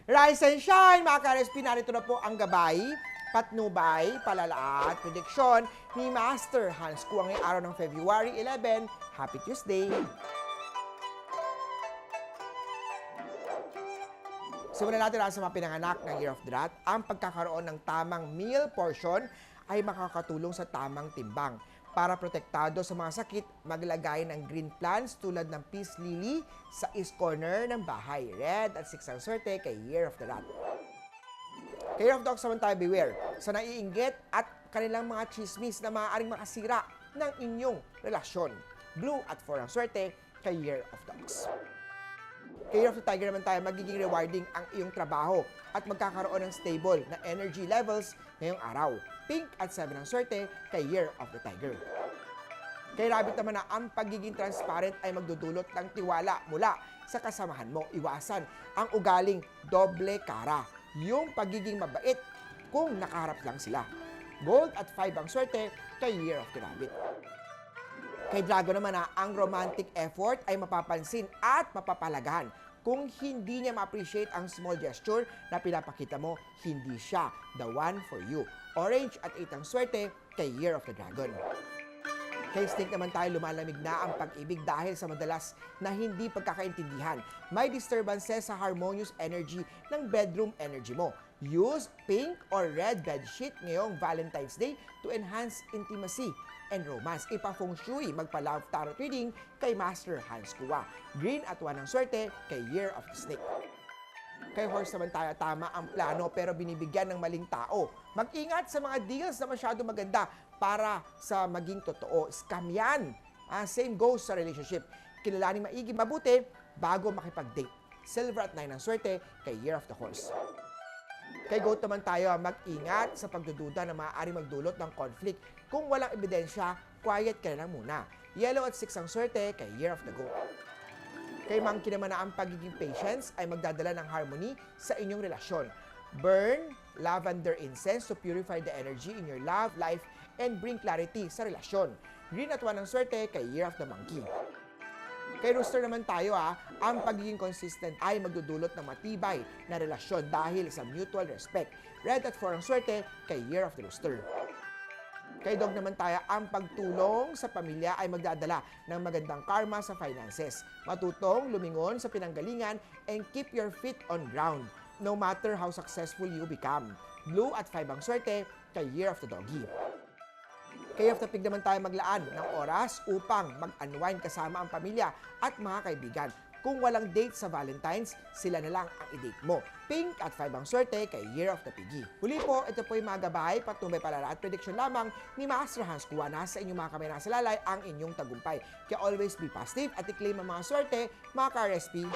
Rise and shine, mga ka-RSP, narito na po ang gabay, patnubay, palalaat, prediksyon ni Master Hans Kua ngayong araw ng February 11. Happy Tuesday! Simulan natin sa mga pinanganak ng Year of the Rat. Ang pagkakaroon ng tamang meal portion ay makakatulong sa tamang timbang. Para protektado sa mga sakit, maglagay ng green plants tulad ng peace lily sa east corner ng bahay. Red at 6 ang swerte kay Year of the Rat. Kay Year of Dogs naman tayo, beware sa naiinggit at kanilang mga chismis na maaaring makasira ng inyong relasyon. Blue at 4 ang swerte kay Year of Dogs. Kay Year of the Tiger naman tayo, magiging rewarding ang iyong trabaho at magkakaroon ng stable na energy levels ngayong araw. Pink at 7 ang swerte kay Year of the Tiger. Kay Rabbit naman na ang pagiging transparent ay magdudulot ng tiwala mula sa kasamahan mo. Iwasan ang ugaling doble cara, yung pagiging mabait kung nakaharap lang sila. Gold at 5 ang swerte kay Year of the Rabbit. Kay Dragon naman na ang romantic effort ay mapapansin at mapapalagahan. Kung hindi niya ma-appreciate ang small gesture na pinapakita mo, hindi siya the one for you. Orange at 8 ang swerte kay Year of the Dragon. Kay Snake naman tayo, lumalamig na ang pag-ibig dahil sa madalas na hindi pagkakaintindihan. May disturbances sa harmonious energy ng bedroom energy mo. Use pink or red bedsheet ngayong Valentine's Day to enhance intimacy and romance. Ipa-feng shui, magpa-love tarot reading kay Master Hans Kua. Green at 1 ang swerte kay Year of the Snake. Kay Horse naman tayo, tama ang plano pero binibigyan ng maling tao. Mag-ingat sa mga deals na masyado maganda para sa maging totoo. Scam yan. Same goes sa relationship. Kilalaning maigi mabuti bago makipag-date. Silver at 9 ang swerte kay Year of the Horse. Kay Goat naman tayo, mag-ingat sa pagdududa na maaaring magdulot ng conflict. Kung walang ebidensya, quiet ka na lang muna. Yellow at 6 ang swerte kay Year of the Goat. Kay Monkey naman na ang pagiging patience ay magdadala ng harmony sa inyong relasyon. Burn lavender incense to purify the energy in your love, life, and bring clarity sa relasyon. Green at 1 ang swerte kay Year of the Monkey. Kay Rooster naman tayo, ang pagiging consistent ay magdudulot ng matibay na relasyon dahil sa mutual respect. Red at 4 ang swerte kay Year of the Rooster. Kay Dog naman tayo, ang pagtulong sa pamilya ay magdadala ng magandang karma sa finances. Matutong lumingon sa pinanggalingan and keep your feet on ground, no matter how successful you become. Blue at 5 ang swerte kay Year of the Doggy. Kay Year of the Pig naman tayo maglaan ng oras upang mag-unwind kasama ang pamilya at mga kaibigan. Kung walang date sa Valentine's, sila na lang ang i-date mo. Pink at 5 ang swerte kay Year of the Piggy. Huli po, ito po yung mga gabay, patnubay, palala at prediction lamang ni Master Hans Kua. Nasa inyong mga kamay nasa lalay ang inyong tagumpay. Kaya always be positive at i-claim ang mga swerte, mga ka-RSP.